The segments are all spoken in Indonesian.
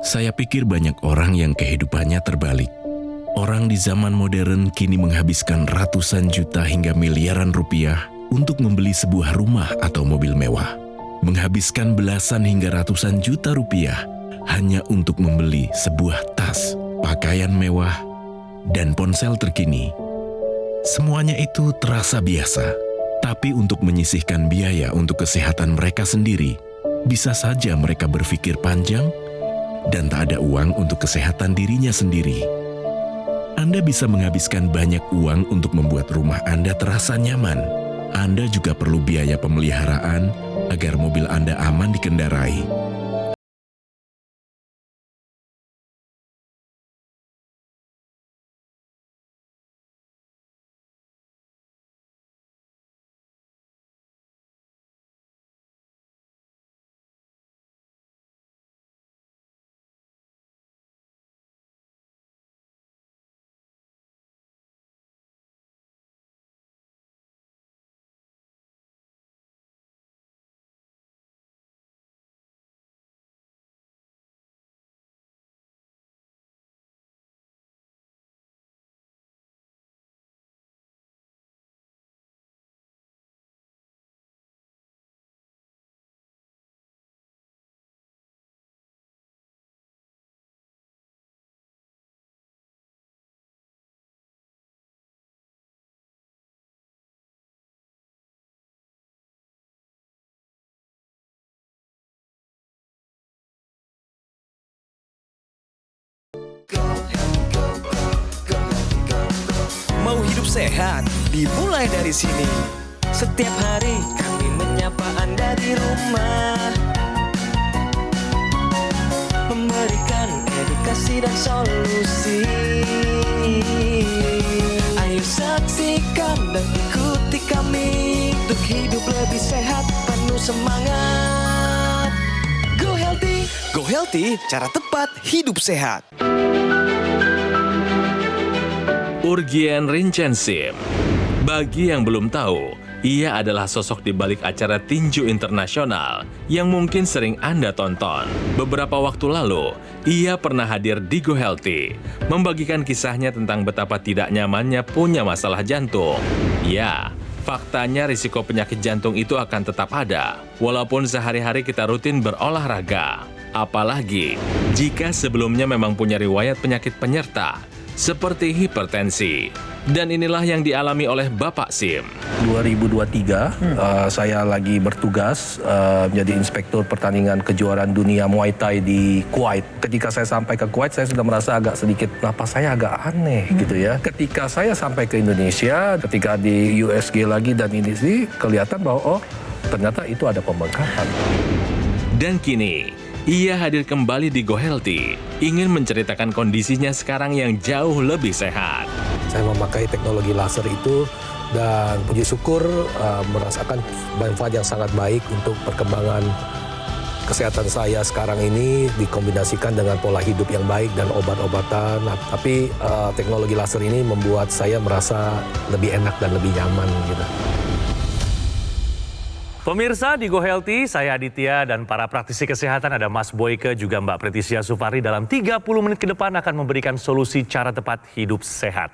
Saya pikir banyak orang yang kehidupannya terbalik. Orang di zaman modern kini menghabiskan ratusan juta hingga miliaran rupiah untuk membeli sebuah rumah atau mobil mewah. Menghabiskan belasan hingga ratusan juta rupiah hanya untuk membeli sebuah tas, pakaian mewah, dan ponsel terkini. Semuanya itu terasa biasa, tapi untuk menyisihkan biaya untuk kesehatan mereka sendiri, bisa saja mereka berpikir panjang dan tak ada uang untuk kesehatan dirinya sendiri. Anda bisa menghabiskan banyak uang untuk membuat rumah Anda terasa nyaman. Anda juga perlu biaya pemeliharaan agar mobil Anda aman dikendarai. Mau hidup sehat, dimulai dari sini. Setiap hari kami menyapa Anda di rumah, memberikan edukasi dan solusi. Ayo saksikan dan ikuti kami untuk hidup lebih sehat, penuh semangat. Go Healthy, Go Healthy, cara tepat hidup sehat. Urgyen Rinchen Sim. Bagi yang belum tahu, ia adalah sosok di balik acara tinju internasional yang mungkin sering Anda tonton. Beberapa waktu lalu, ia pernah hadir di Go Healthy, membagikan kisahnya tentang betapa tidak nyamannya punya masalah jantung. Ya, faktanya risiko penyakit jantung itu akan tetap ada, walaupun sehari-hari kita rutin berolahraga. Apalagi jika sebelumnya memang punya riwayat penyakit penyerta, seperti hipertensi. Dan inilah yang dialami oleh Bapak Sim. 2023, saya lagi bertugas menjadi inspektur pertandingan kejuaraan dunia Muay Thai di Kuwait. Ketika saya sampai ke Kuwait, saya sudah merasa agak sedikit, napas saya agak aneh gitu ya. Ketika saya sampai ke Indonesia, ketika di USG lagi dan ini sih, kelihatan bahwa ternyata itu ada pembengkakan. Dan kini, ia hadir kembali di Go Healthy, ingin menceritakan kondisinya sekarang yang jauh lebih sehat. Saya memakai teknologi laser itu dan puji syukur merasakan manfaat yang sangat baik untuk perkembangan kesehatan saya sekarang ini dikombinasikan dengan pola hidup yang baik dan obat-obatan. Tapi teknologi laser ini membuat saya merasa lebih enak dan lebih nyaman gitu. Pemirsa di Go Healthy, saya Aditya dan para praktisi kesehatan ada Mas Boyke juga Mbak Pretisia Supari dalam 30 menit ke depan akan memberikan solusi cara tepat hidup sehat.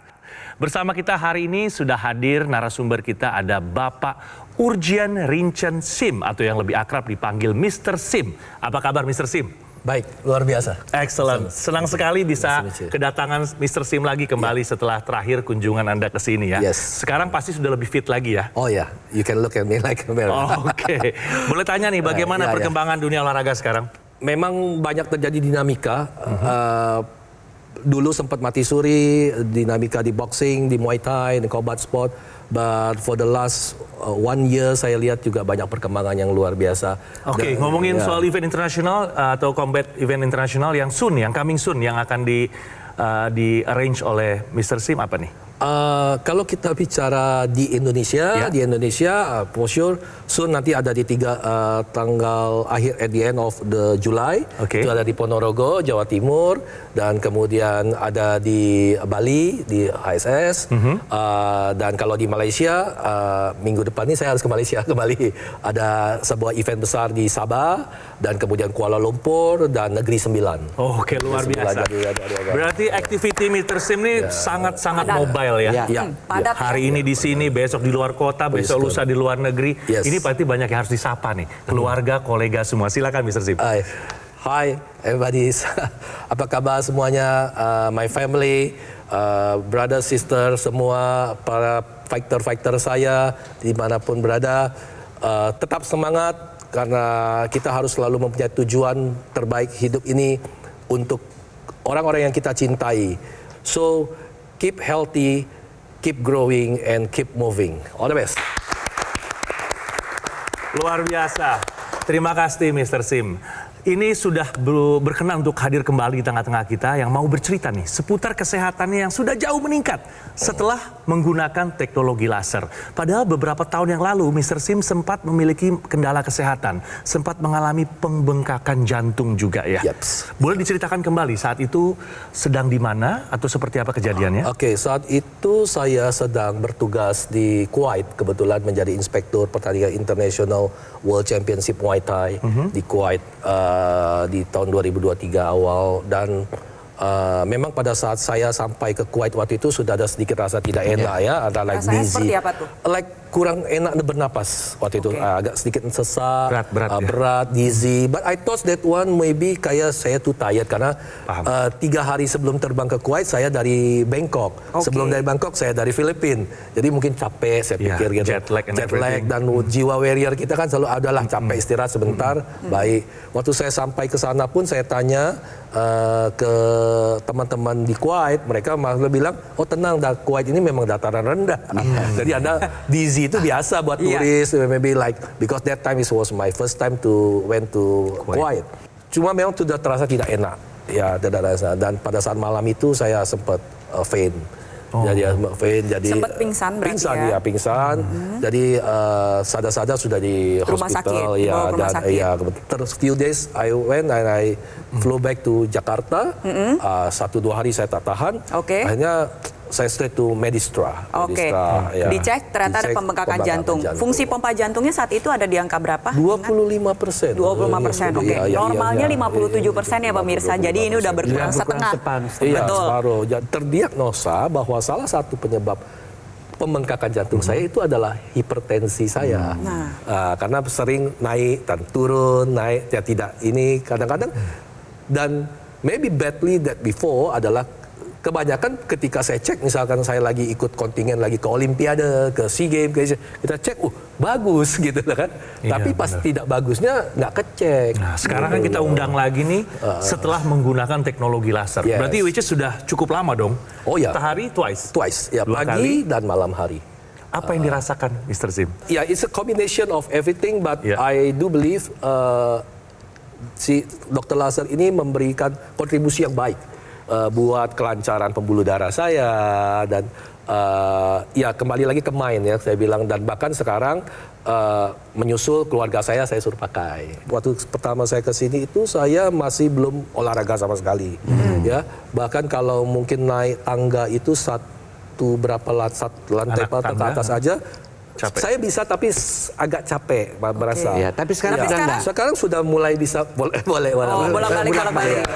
Bersama kita hari ini sudah hadir narasumber kita ada Bapak Urgyen Rinchen Sim atau yang lebih akrab dipanggil Mr. Sim. Apa kabar Mr. Sim? Baik, luar biasa. Excellent. Senang sekali bisa kedatangan Mr. Sim lagi kembali setelah terakhir kunjungan Anda ke sini ya. Yes. Sekarang pasti sudah lebih fit lagi ya. Oh ya, you can look at me like a mirror. Oh, Oke. Boleh tanya nih bagaimana perkembangan dunia olahraga sekarang? Memang banyak terjadi dinamika. Dulu sempat mati suri, dinamika di boxing, di Muay Thai, di combat sport. But for the last 1 year saya lihat juga banyak perkembangan yang luar biasa. Oke, ngomongin soal event internasional atau combat event internasional yang coming soon, yang akan di arrange oleh Mr. Sim apa nih? Kalau kita bicara di Indonesia, for sure, soon nanti ada di tanggal akhir at the end of the July. Oke. Itu ada di Ponorogo, Jawa Timur, dan kemudian ada di Bali, di HSS. Dan kalau di Malaysia, minggu depan ini saya harus ke Malaysia kembali. Ada sebuah event besar di Sabah, dan kemudian Kuala Lumpur, dan Negeri Sembilan. Oh, oke, luar Negeri biasa. Sembilan, jadi Berarti activity Mr. Sim ini sangat-sangat mobile ya. Ya. Padat. Hari ini di sini, besok di luar kota, besok lusa di luar negeri. Yes. Ini pasti banyak yang harus disapa nih. Keluarga, kolega semua. Silakan Mr. Sim. Hi everybody. Apa kabar semuanya? My family, brother, sister, semua para fighter saya dimanapun berada. Tetap semangat karena kita harus selalu mempunyai tujuan terbaik hidup ini untuk orang-orang yang kita cintai. So keep healthy, keep growing, and keep moving. All the best. Luar biasa. Terima kasih Mr. Sim. Ini sudah berkenan untuk hadir kembali di tengah-tengah kita yang mau bercerita nih seputar kesehatannya yang sudah jauh meningkat setelah menggunakan teknologi laser. Padahal beberapa tahun yang lalu Mr. Sim sempat memiliki kendala kesehatan, sempat mengalami pembengkakan jantung juga ya. Yaps. Boleh diceritakan kembali saat itu sedang di mana atau seperti apa kejadiannya? Oke, saat itu saya sedang bertugas di Kuwait, kebetulan menjadi inspektur pertandingan International World Championship Muay Thai di Kuwait di tahun 2023 awal, dan memang pada saat saya sampai ke Kuwait waktu itu sudah ada sedikit rasa tidak enak ya, ada like Rasanya dizzy, seperti apa tuh? like kurang enak bernapas waktu itu, agak sedikit sesak, Berat, dizzy. But I thought that one maybe kayak saya too tired karena 3 hari sebelum terbang ke Kuwait saya dari Bangkok, sebelum dari Bangkok saya dari Filipina, jadi mungkin capek saya pikir gitu. Jet lag Dan jiwa warrior kita kan selalu adalah capek istirahat sebentar, baik. Waktu saya sampai ke sana pun saya tanya ke teman-teman di Kuwait, mereka malah bilang, oh tenang, Kuwait ini memang dataran rendah. Jadi Anda dizzy itu biasa buat turis, maybe like, because that time it was my first time went to Kuwait. Cuma memang sudah terasa tidak enak, ya tidak rasa. Dan pada saat malam itu saya sempat faint. Jadi sempat pingsan berarti pingsan. Jadi sadar-sadar sudah di rumah hospital sakit, ya, bawa ke rumah sakit. Terus few days I went and I flew back to Jakarta. 1-2 hari saya tak tahan. Akhirnya saya straight to Medistra. Dicek ternyata ada pembengkakan jantung. Fungsi pompa jantungnya saat itu ada di angka berapa? 25%. 25%, oke. Normalnya 57% ya pemirsa. Jadi ini udah berkurang setengah. Betul. Separuh. Terdiagnosa bahwa salah satu penyebab pembengkakan jantung saya itu adalah hipertensi saya. Karena sering naik dan turun, naik, ya tidak ini kadang-kadang. Dan maybe badly that before adalah kebanyakan ketika saya cek, misalkan saya lagi ikut kontingen lagi ke Olimpiade, ke SEA Games, kita cek, bagus gitu kan. Tapi pas tidak bagusnya nggak kecek. Nah, sekarang kan kita undang lagi nih setelah menggunakan teknologi laser. Berarti which is sudah cukup lama dong. Sehari Twice, ya, 2 pagi kali dan malam hari. Apa yang dirasakan, Mr. Sim? Ya, it's a combination of everything, but I do believe si dokter laser ini memberikan kontribusi yang baik buat kelancaran pembuluh darah saya, dan ya kembali lagi ke main ya saya bilang, dan bahkan sekarang menyusul keluarga saya suruh pakai. Waktu pertama saya ke sini itu saya masih belum olahraga sama sekali ya, bahkan kalau mungkin naik tangga itu lantai ke atas aja capek. Saya bisa tapi agak capek merasa. Ya, tapi sekarang sekarang sudah mulai bisa boleh. Bolak-balik.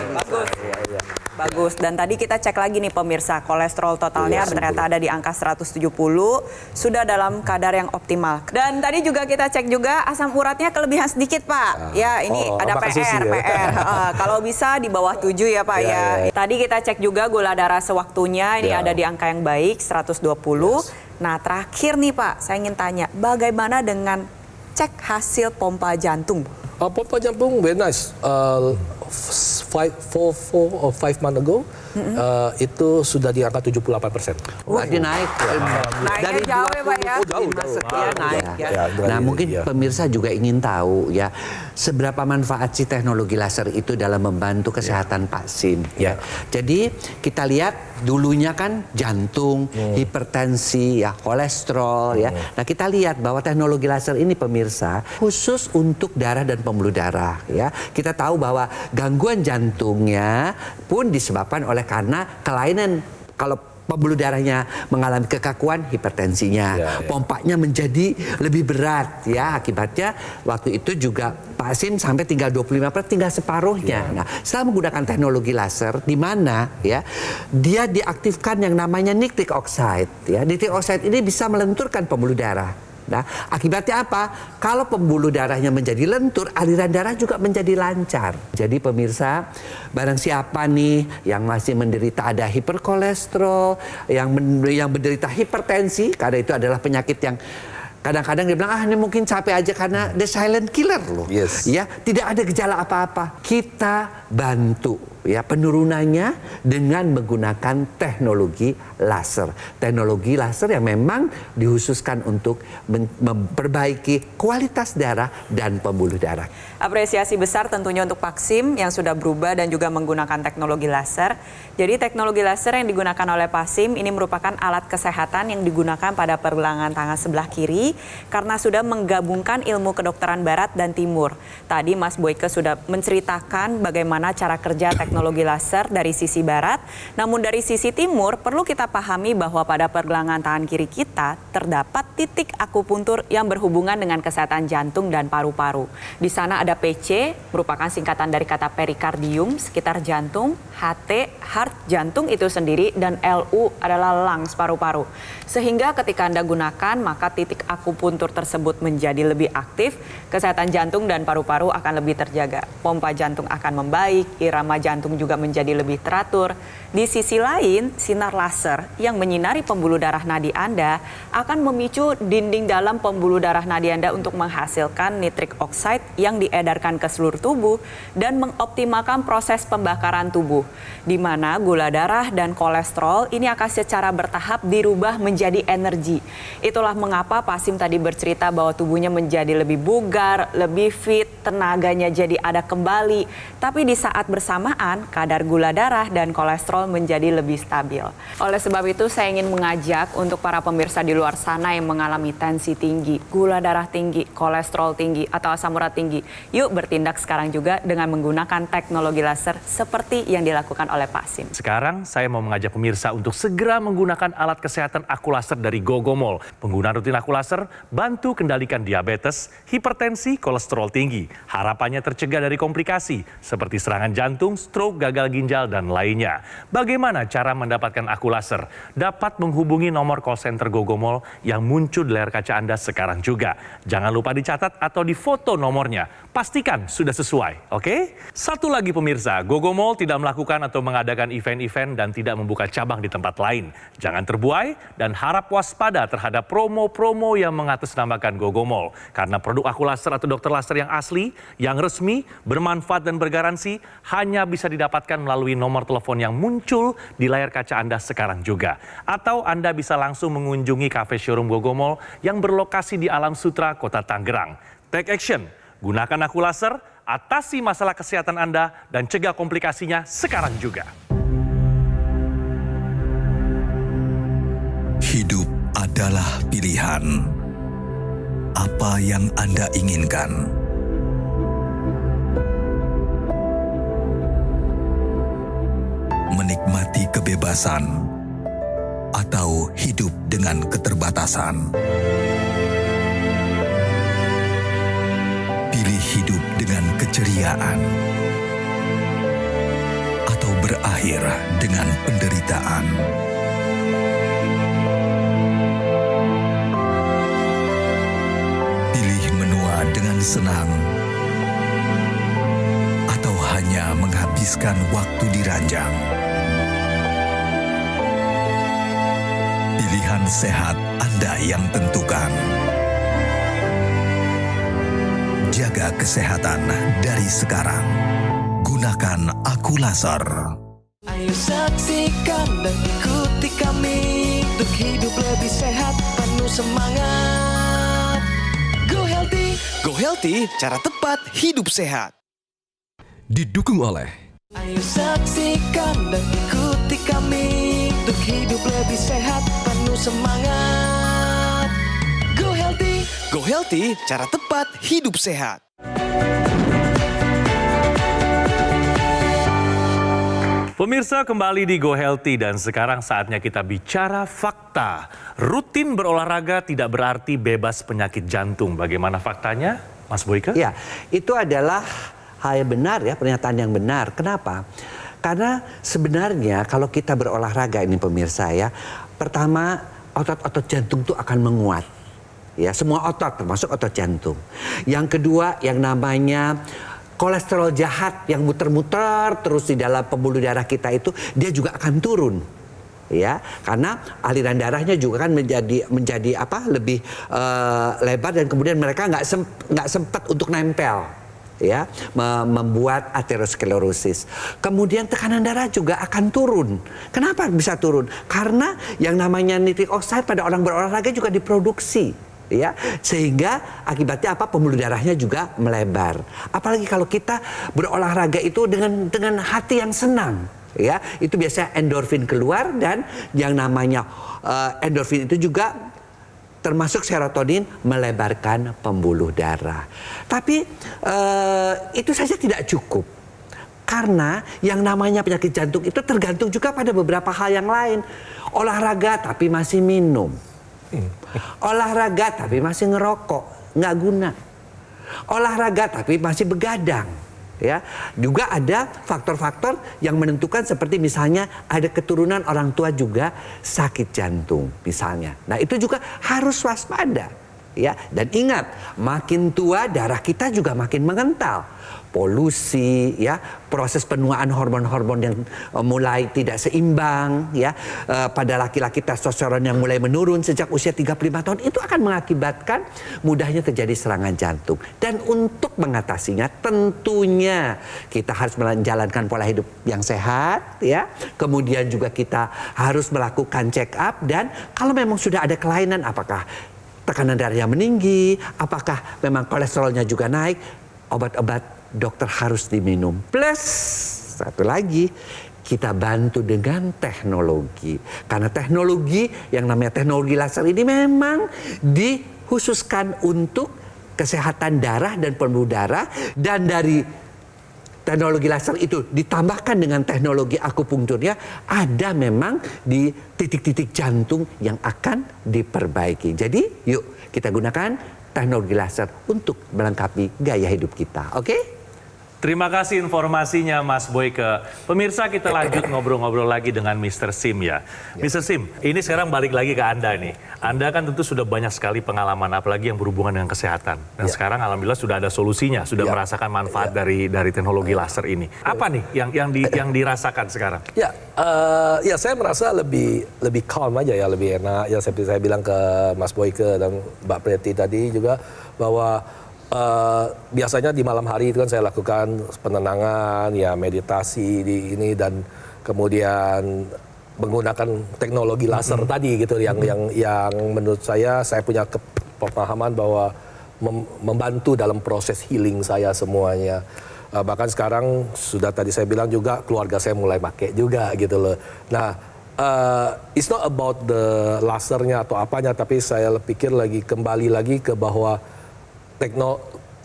Bagus. Dan tadi kita cek lagi nih pemirsa, kolesterol totalnya ternyata ada di angka 170, sudah dalam kadar yang optimal. Dan tadi juga kita cek juga asam uratnya kelebihan sedikit Pak. Ya ini ada PR. Kalau bisa di bawah 7 ya Pak ya. Tadi kita cek juga gula darah sewaktunya, ini ada di angka yang baik 120. Nah terakhir nih Pak, saya ingin tanya, bagaimana dengan cek hasil pompa jantung? Pompa jantung very nice. 5 months ago itu sudah di angka 78%. Berarti naik. Naiknya jauh ya, Pak, ya? jauh. Sekian naik ya. Ya, Nah, mungkin ya. pemirsa juga ingin tahu ya, seberapa manfaat sih teknologi laser itu dalam membantu kesehatan Pak Sim. Ya. Jadi kita lihat dulunya kan jantung, hipertensi, ya, kolesterol, ya. Nah, kita lihat bahwa teknologi laser ini pemirsa khusus untuk darah dan pembuluh darah, ya. Kita tahu bahwa gangguan jantungnya pun disebabkan oleh karena kelainan. Kalau pembuluh darahnya mengalami kekakuan, hipertensinya, pompanya menjadi lebih berat, ya. Akibatnya waktu itu juga Pak Sim sampai tinggal 25%, tinggal separuhnya. Nah, setelah menggunakan teknologi laser, di mana ya dia diaktifkan yang namanya nitric oxide, ya. Nitric oxide ini bisa melenturkan pembuluh darah. Nah, akibatnya apa? Kalau pembuluh darahnya menjadi lentur, aliran darah juga menjadi lancar. Jadi pemirsa, barang siapa nih yang masih menderita ada hiperkolesterol, yang menderita hipertensi, karena itu adalah penyakit yang kadang-kadang dia bilang, ini mungkin capek aja karena the silent killer loh. Yes. Ya, tidak ada gejala apa-apa. Kita bantu ya penurunannya dengan menggunakan teknologi laser. Teknologi laser yang memang dikhususkan untuk memperbaiki kualitas darah dan pembuluh darah. Apresiasi besar tentunya untuk Pak Sim yang sudah berubah dan juga menggunakan teknologi laser. Jadi teknologi laser yang digunakan oleh Pak Sim ini merupakan alat kesehatan yang digunakan pada pergelangan tangan sebelah kiri karena sudah menggabungkan ilmu kedokteran barat dan timur. Tadi Mas Boyke sudah menceritakan bagaimana cara kerja teknologi laser dari sisi barat. Namun dari sisi timur perlu kita pahami bahwa pada pergelangan tangan kiri kita terdapat titik akupuntur yang berhubungan dengan kesehatan jantung dan paru-paru. Di sana ada PC, merupakan singkatan dari kata perikardium, sekitar jantung, HT, heart, jantung itu sendiri, dan LU adalah lungs, paru-paru. Sehingga ketika Anda gunakan, maka titik akupuntur tersebut menjadi lebih aktif, kesehatan jantung dan paru-paru akan lebih terjaga. Pompa jantung akan membaik, irama jantung juga menjadi lebih teratur. Di sisi lain, sinar laser yang menyinari pembuluh darah nadi Anda akan memicu dinding dalam pembuluh darah nadi Anda untuk menghasilkan nitric oxide yang diedarkan ke seluruh tubuh dan mengoptimalkan proses pembakaran tubuh, di mana gula darah dan kolesterol ini akan secara bertahap dirubah menjadi energi. Itulah mengapa Pak Sim tadi bercerita bahwa tubuhnya menjadi lebih bugar, lebih fit, tenaganya jadi ada kembali. Tapi di saat bersamaan, kadar gula darah dan kolesterol menjadi lebih stabil. Oleh sebab itu, saya ingin mengajak untuk para pemirsa di luar sana yang mengalami tensi tinggi, gula darah tinggi, kolesterol tinggi, atau asam urat tinggi. Yuk bertindak sekarang juga dengan menggunakan teknologi laser seperti yang dilakukan oleh Pak Sim. Sekarang saya mau mengajak pemirsa untuk segera menggunakan alat kesehatan aku laser dari Gogomol. Penggunaan rutin aku laser bantu kendalikan diabetes, hipertensi, kolesterol tinggi. Harapannya tercegah dari komplikasi seperti serangan jantung, stroke, gagal ginjal, dan lainnya. Bagaimana cara mendapatkan aku laser? Dapat menghubungi nomor call center Gogomol yang muncul di layar kaca Anda sekarang juga. Jangan lupa dicatat atau difoto nomornya. Pastikan sudah sesuai, oke? Satu lagi pemirsa, Gogomol tidak melakukan atau mengadakan event-event dan tidak membuka cabang di tempat lain. Jangan terbuai dan harap waspada terhadap promo-promo yang mengatasnamakan Gogomol. Karena produk aku laser atau dokter laser yang asli, yang resmi, bermanfaat dan bergaransi hanya bisa didapatkan melalui nomor telepon yang muncul di layar kaca Anda sekarang juga. Atau Anda bisa langsung mengunjungi cafe showroom Gogomol yang berlokasi di Alam Sutra, Kota Tangerang. Take action, gunakan aku laser, atasi masalah kesehatan Anda, dan cegah komplikasinya sekarang juga. Hidup adalah pilihan. Apa yang Anda inginkan? Menikmati kebebasan atau hidup dengan keterbatasan? Pilih hidup dengan keceriaan atau berakhir dengan penderitaan? Pilih menua dengan senang atau hanya menghabiskan waktu di ranjang? Pilihan sehat Anda yang tentukan. Jaga kesehatan dari sekarang. Gunakan menggunakan aku laser. Ayo saksikan dan ikuti kami untuk hidup lebih sehat, penuh semangat. Go Healthy, cara tepat hidup sehat. Didukung oleh Ayo saksikan dan ikuti kami untuk hidup lebih sehat, penuh semangat. Go Healthy, cara tepat hidup sehat. Pemirsa, kembali di Go Healthy dan sekarang saatnya kita bicara fakta. Rutin berolahraga tidak berarti bebas penyakit jantung. Bagaimana faktanya, Mas Boyke? Ya, itu adalah hal yang benar ya, pernyataan yang benar. Kenapa? Karena sebenarnya kalau kita berolahraga ini pemirsa ya, pertama otot-otot jantung itu akan menguat. Ya, semua otot termasuk otot jantung. Yang kedua yang namanya kolesterol jahat yang muter-muter terus di dalam pembuluh darah kita itu dia juga akan turun. Ya, karena aliran darahnya juga kan menjadi lebih lebar dan kemudian mereka nggak sempat untuk nempel, ya, membuat aterosklerosis. Kemudian tekanan darah juga akan turun. Kenapa bisa turun? Karena yang namanya nitric oxide pada orang berolahraga juga diproduksi. Ya, sehingga akibatnya apa, pembuluh darahnya juga melebar. Apalagi kalau kita berolahraga itu dengan hati yang senang, ya, itu biasanya endorfin keluar dan yang namanya endorfin itu juga termasuk serotonin melebarkan pembuluh darah. Tapi itu saja tidak cukup. Karena yang namanya penyakit jantung itu tergantung juga pada beberapa hal yang lain. Olahraga tapi masih minum. Olahraga tapi masih ngerokok, nggak guna. Olahraga tapi masih begadang, ya. Juga ada faktor-faktor yang menentukan seperti misalnya ada keturunan orang tua juga sakit jantung misalnya. Nah, itu juga harus waspada, ya. Dan ingat, makin tua darah kita juga makin mengental. Polusi, ya, proses penuaan hormon-hormon yang mulai tidak seimbang, ya, pada laki-laki testosteron yang mulai menurun sejak usia 35 tahun itu akan mengakibatkan mudahnya terjadi serangan jantung. Dan untuk mengatasinya tentunya kita harus menjalankan pola hidup yang sehat, ya. Kemudian juga kita harus melakukan check up dan kalau memang sudah ada kelainan, apakah tekanan darahnya meninggi, apakah memang kolesterolnya juga naik, obat-obat dokter harus diminum. Plus satu lagi, kita bantu dengan teknologi. Karena teknologi yang namanya teknologi laser ini memang dikhususkan untuk kesehatan darah dan pembuluh darah. Dan dari teknologi laser itu ditambahkan dengan teknologi akupunkturnya, ada memang di titik-titik jantung yang akan diperbaiki. Jadi yuk kita gunakan teknologi laser untuk melengkapi gaya hidup kita. Oke? Terima kasih informasinya Mas Boyke. Pemirsa, kita lanjut ngobrol-ngobrol lagi dengan Mr. Sim ya. Mr. Sim, ini sekarang balik lagi ke Anda nih. Anda kan tentu sudah banyak sekali pengalaman, apalagi yang berhubungan dengan kesehatan. Dan sekarang alhamdulillah sudah ada solusinya, sudah merasakan manfaat dari teknologi laser ini. Apa nih yang dirasakan sekarang? Ya, saya merasa lebih calm aja ya, lebih enak. Ya, seperti saya bilang ke Mas Boyke dan Mbak Preti tadi juga bahwa biasanya di malam hari itu kan saya lakukan penenangan, ya, meditasi di ini dan kemudian menggunakan teknologi laser tadi gitu yang menurut saya punya pemahaman bahwa membantu dalam proses healing saya semuanya. Bahkan sekarang sudah tadi saya bilang juga keluarga saya mulai pakai juga gitu loh. Nah, it's not about the lasernya atau apanya, tapi saya pikir kembali lagi ke bahwa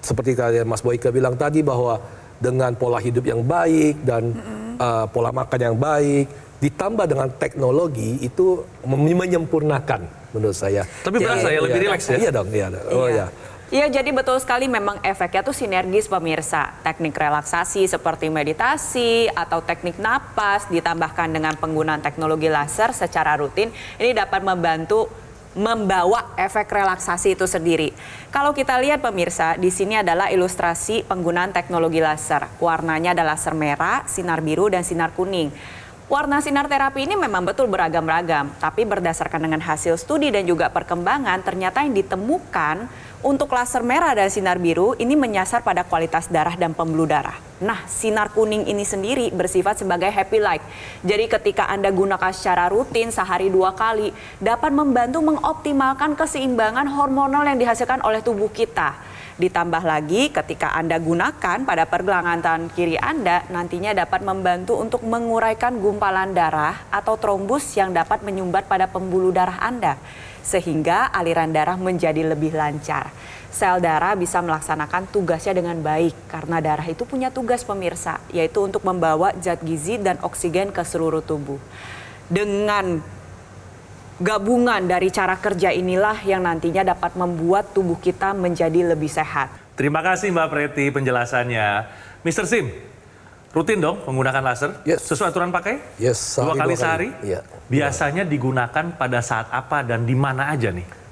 seperti Mas Boyke bilang tadi bahwa dengan pola hidup yang baik dan pola makan yang baik ditambah dengan teknologi itu menyempurnakan menurut saya. Tapi berasa ya lebih rileks ya? Iya dong, iya. Oh ya. Iya, jadi betul sekali memang efeknya tuh sinergis pemirsa. Teknik relaksasi seperti meditasi atau teknik napas ditambahkan dengan penggunaan teknologi laser secara rutin ini dapat membawa efek relaksasi itu sendiri. Kalau kita lihat pemirsa, di sini adalah ilustrasi penggunaan teknologi laser. Warnanya adalah laser merah, sinar biru, dan sinar kuning. Warna sinar terapi ini memang betul beragam-ragam, tapi berdasarkan dengan hasil studi dan juga perkembangan, ternyata yang ditemukan Untuk laser merah dan sinar biru, ini menyasar pada kualitas darah dan pembuluh darah. Nah, sinar kuning ini sendiri bersifat sebagai happy light. Jadi ketika Anda gunakan secara rutin sehari 2 kali, dapat membantu mengoptimalkan keseimbangan hormonal yang dihasilkan oleh tubuh kita. Ditambah lagi ketika Anda gunakan pada pergelangan tangan kiri Anda, nantinya dapat membantu untuk menguraikan gumpalan darah atau trombus yang dapat menyumbat pada pembuluh darah Anda. Sehingga aliran darah menjadi lebih lancar. Sel darah bisa melaksanakan tugasnya dengan baik karena darah itu punya tugas pemirsa, yaitu untuk membawa zat gizi dan oksigen ke seluruh tubuh. Dengan gabungan dari cara kerja inilah yang nantinya dapat membuat tubuh kita menjadi lebih sehat. Terima kasih Mbak Preti penjelasannya. Mr. Sim, rutin dong menggunakan laser? Yes. Sesuai aturan pakai? Yes, 2 kali sehari? Iya. Biasanya digunakan pada saat apa dan di mana aja nih?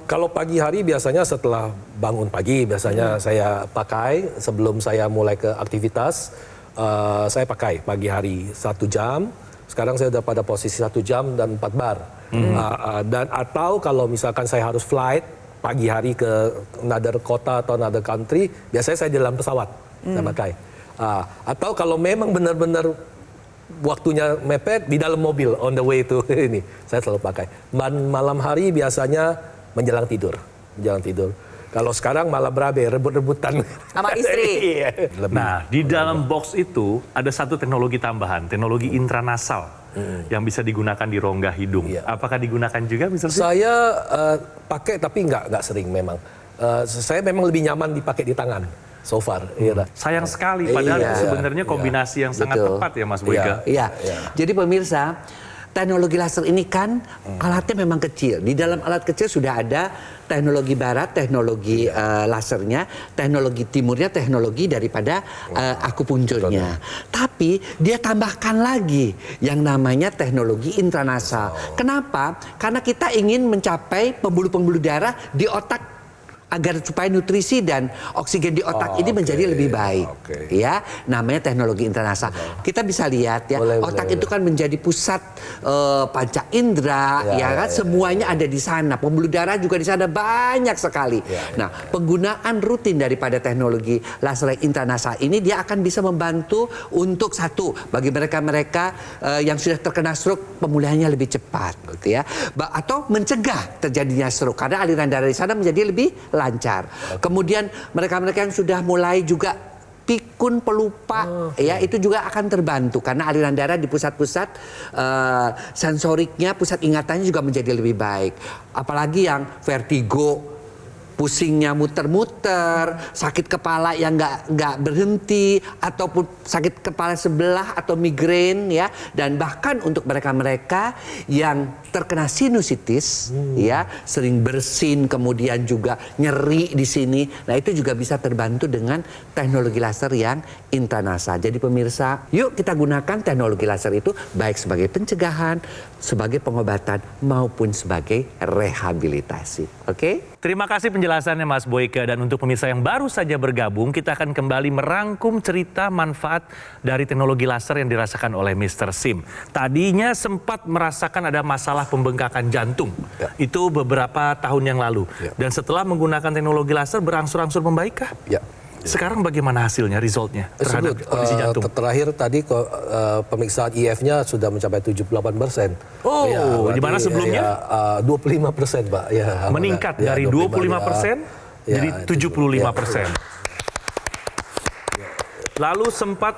Kalau pagi hari biasanya setelah bangun pagi biasanya saya pakai sebelum saya mulai ke aktivitas. Saya pakai pagi hari 1 jam. Sekarang saya sudah pada posisi 1 jam dan 4 bar. Dan atau kalau misalkan saya harus flight pagi hari ke another kota atau another country, biasanya saya di dalam pesawat saya pakai. Atau kalau memang benar-benar waktunya mepet di dalam mobil on the way to ini saya selalu pakai. Malam hari biasanya menjelang tidur. Kalau sekarang malah berabe rebut-rebutan Sama istri. Iya. Nah, di dalam box itu ada satu teknologi tambahan, teknologi intranasal yang bisa digunakan di rongga hidung. Iya. Apakah digunakan juga, Mr. Sim? Saya pakai tapi nggak sering memang. Saya memang lebih nyaman dipakai di tangan so far. Iya. Sayang sekali, padahal Iya. itu sebenarnya kombinasi yang sangat Betul. tepat ya, Mas Boyke. Iya. Jadi pemirsa, teknologi laser ini kan alatnya memang kecil. Di dalam alat kecil sudah ada teknologi barat, teknologi lasernya, teknologi timurnya, teknologi daripada akupunkturnya. Tapi dia tambahkan lagi yang namanya teknologi intranasal. Kenapa? Karena kita ingin mencapai pembuluh-pembuluh darah di otak agar supaya nutrisi dan oksigen di otak ini menjadi lebih baik, ya. Namanya teknologi intranasal. Kita bisa lihat ya, otak itu kan menjadi pusat panca indera, ya kan, semuanya ada di sana. Pembuluh darah juga di sana banyak sekali. Nah, penggunaan rutin daripada teknologi laser intranasal ini dia akan bisa membantu untuk satu bagi mereka-mereka yang sudah terkena stroke pemulihannya lebih cepat, gitu ya. Atau mencegah terjadinya stroke karena aliran darah di sana menjadi lebih lancar. Kemudian mereka-mereka yang sudah mulai juga pikun pelupa, ya itu juga akan terbantu karena aliran darah di pusat-pusat sensoriknya, pusat ingatannya juga menjadi lebih baik. Apalagi yang vertigo, pusingnya muter-muter, sakit kepala yang nggak berhenti, ataupun sakit kepala sebelah atau migrain, ya, dan bahkan untuk mereka-mereka yang terkena sinusitis, ya, sering bersin, kemudian juga nyeri di sini. Nah, itu juga bisa terbantu dengan teknologi laser yang intranasal. Jadi pemirsa, yuk kita gunakan teknologi laser itu baik sebagai pencegahan, sebagai pengobatan maupun sebagai rehabilitasi. Oke? Terima kasih penjelasannya Mas Boyke, dan untuk pemirsa yang baru saja bergabung, kita akan kembali merangkum cerita manfaat dari teknologi laser yang dirasakan oleh Mr. Sim. Tadinya sempat merasakan ada masalah pembengkakan jantung. Itu beberapa tahun yang lalu. Dan setelah menggunakan teknologi laser berangsur-angsur membaik kah? Ya. Sekarang bagaimana hasilnya, resultnya terhadap kondisi jantung? Terakhir tadi pemeriksaan IF-nya sudah mencapai 78%. Oh, di mana sebelumnya? 25%, Pak. Ya, meningkat dari 25% jadi 75%. Lalu sempat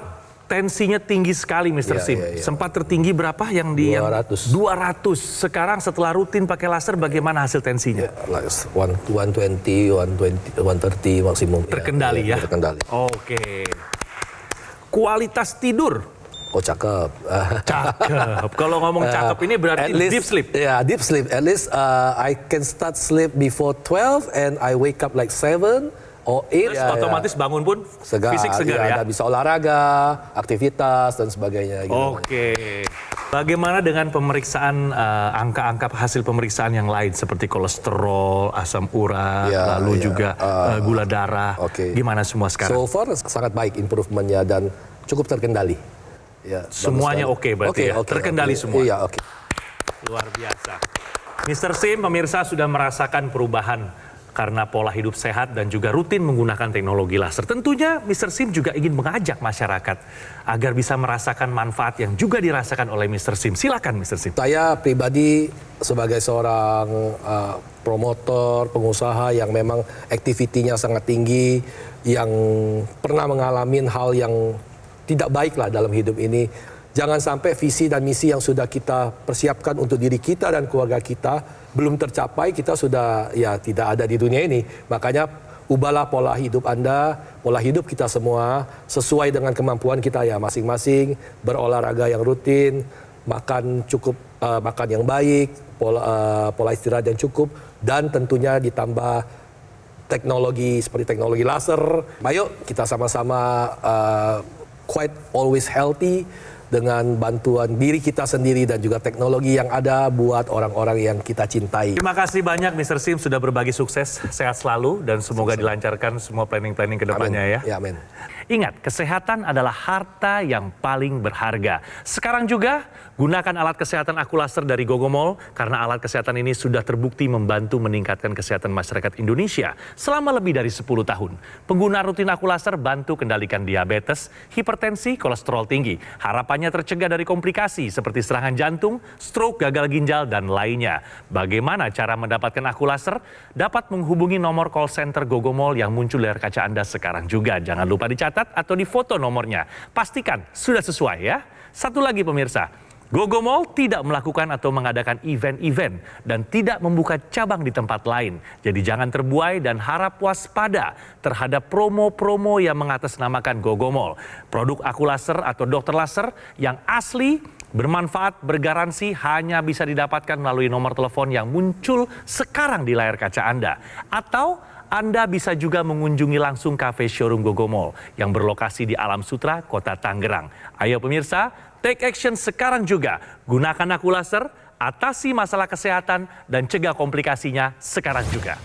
tensinya tinggi sekali, Mr. Sim. Sempat tertinggi berapa yang di 200. 200. Sekarang setelah rutin pakai laser bagaimana hasil tensinya? Like 120, 130 maksimum. Terkendali ya? Terkendali. Oke. Kualitas tidur? Oh, cakep. Cakep. Kalau ngomong cakep ini berarti deep sleep? Ya, deep sleep. At least I can start sleep before 12 and I wake up like 7 or 8. Terus otomatis bangun pun fisik segar ya? Bisa olahraga, aktivitas, dan sebagainya. Gitu. Oke. Bagaimana dengan pemeriksaan, angka-angka hasil pemeriksaan yang lain seperti kolesterol, asam urat, lalu juga gula darah. Gimana semua sekarang? So far sangat baik improvementnya dan cukup terkendali. Ya, semuanya oke berarti ya? Terkendali semua? Iya, Luar biasa. Mr. Sim, pemirsa sudah merasakan perubahan karena pola hidup sehat dan juga rutin menggunakan teknologi laser. Tentunya Mr. Sim juga ingin mengajak masyarakat agar bisa merasakan manfaat yang juga dirasakan oleh Mr. Sim. Silakan Mr. Sim. Saya pribadi sebagai seorang promotor, pengusaha yang memang aktivitinya sangat tinggi, yang pernah mengalami hal yang tidak baik lah dalam hidup ini. Jangan sampai visi dan misi yang sudah kita persiapkan untuk diri kita dan keluarga kita belum tercapai, kita sudah ya tidak ada di dunia ini. Makanya ubahlah pola hidup Anda, pola hidup kita semua sesuai dengan kemampuan kita ya masing-masing, berolahraga yang rutin, makan cukup, makan yang baik, pola istirahat yang cukup, dan tentunya ditambah teknologi seperti teknologi laser. Ayo kita sama-sama quite always healthy dengan bantuan diri kita sendiri dan juga teknologi yang ada buat orang-orang yang kita cintai. Terima kasih banyak Mr. Sim sudah berbagi sukses, sehat selalu dan semoga dilancarkan semua planning-planning ke depannya ya. Ya, amin. Ingat, kesehatan adalah harta yang paling berharga. Sekarang juga gunakan alat kesehatan Akulaser dari Gogomol karena alat kesehatan ini sudah terbukti membantu meningkatkan kesehatan masyarakat Indonesia selama lebih dari 10 tahun. Pengguna rutin Akulaser bantu kendalikan diabetes, hipertensi, kolesterol tinggi. Harapannya tercegah dari komplikasi seperti serangan jantung, stroke, gagal ginjal, dan lainnya. Bagaimana cara mendapatkan Akulaser? Dapat menghubungi nomor call center Gogomol yang muncul di layar kaca Anda sekarang juga. Jangan lupa dicatat atau difoto nomornya. Pastikan sudah sesuai ya. Satu lagi pemirsa, Gogomol tidak melakukan atau mengadakan event-event dan tidak membuka cabang di tempat lain. Jadi jangan terbuai dan harap waspada terhadap promo-promo yang mengatasnamakan Gogomol. Produk Akulaser atau dokter laser yang asli, bermanfaat, bergaransi hanya bisa didapatkan melalui nomor telepon yang muncul sekarang di layar kaca Anda. Atau Anda bisa juga mengunjungi langsung kafe showroom Gogomol yang berlokasi di Alam Sutra, Kota Tangerang. Ayo pemirsa, take action sekarang juga. Gunakan Akulaser, atasi masalah kesehatan, dan cegah komplikasinya sekarang juga.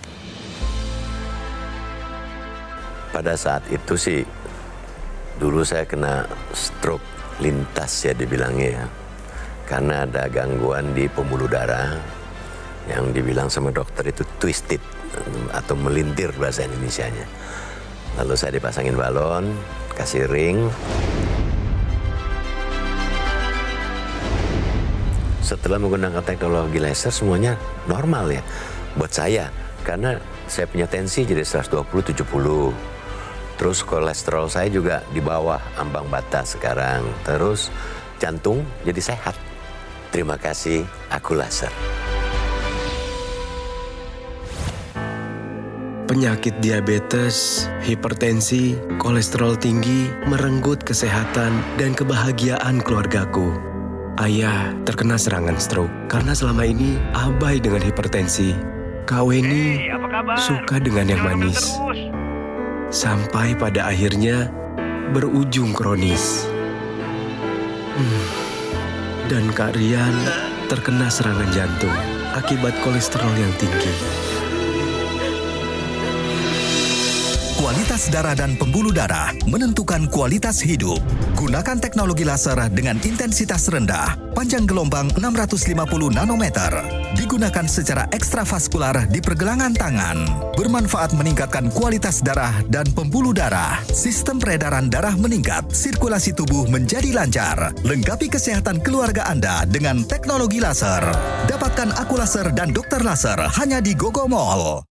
Pada saat itu sih, dulu saya kena stroke lintas ya dibilangnya ya. Karena ada gangguan di pembuluh darah yang dibilang sama dokter itu twisted atau melintir bahasa Indonesianya. Lalu saya dipasangin balon, kasih ring. Setelah menggunakan teknologi laser semuanya normal ya buat saya. Karena saya punya tensi jadi 120/70. Terus kolesterol saya juga di bawah ambang batas sekarang. Terus jantung jadi sehat. Terima kasih Akulaser. Penyakit diabetes, hipertensi, kolesterol tinggi merenggut kesehatan dan kebahagiaan keluargaku. Ayah terkena serangan stroke karena selama ini abai dengan hipertensi. Kak Weni suka dengan yang manis. Sampai pada akhirnya berujung kronis. Dan Kak Rian terkena serangan jantung akibat kolesterol yang tinggi. Kualitas darah dan pembuluh darah menentukan kualitas hidup. Gunakan teknologi laser dengan intensitas rendah, panjang gelombang 650 nanometer. Digunakan secara ekstravaskular di pergelangan tangan. Bermanfaat meningkatkan kualitas darah dan pembuluh darah. Sistem peredaran darah meningkat, sirkulasi tubuh menjadi lancar. Lengkapi kesehatan keluarga Anda dengan teknologi laser. Dapatkan Akulaser dan dokter laser hanya di Gogomol.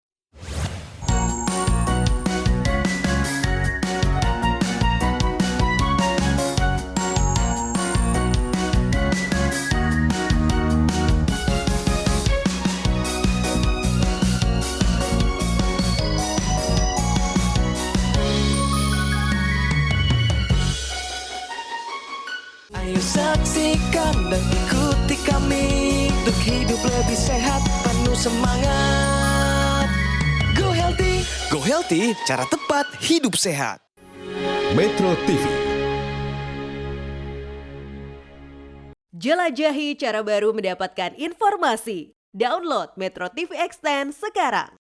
Ayo saksikan dan ikuti kami untuk hidup lebih sehat, penuh semangat. Go Healthy, cara tepat hidup sehat. Metro TV. Jelajahi cara baru mendapatkan informasi. Download Metro TV Extend sekarang.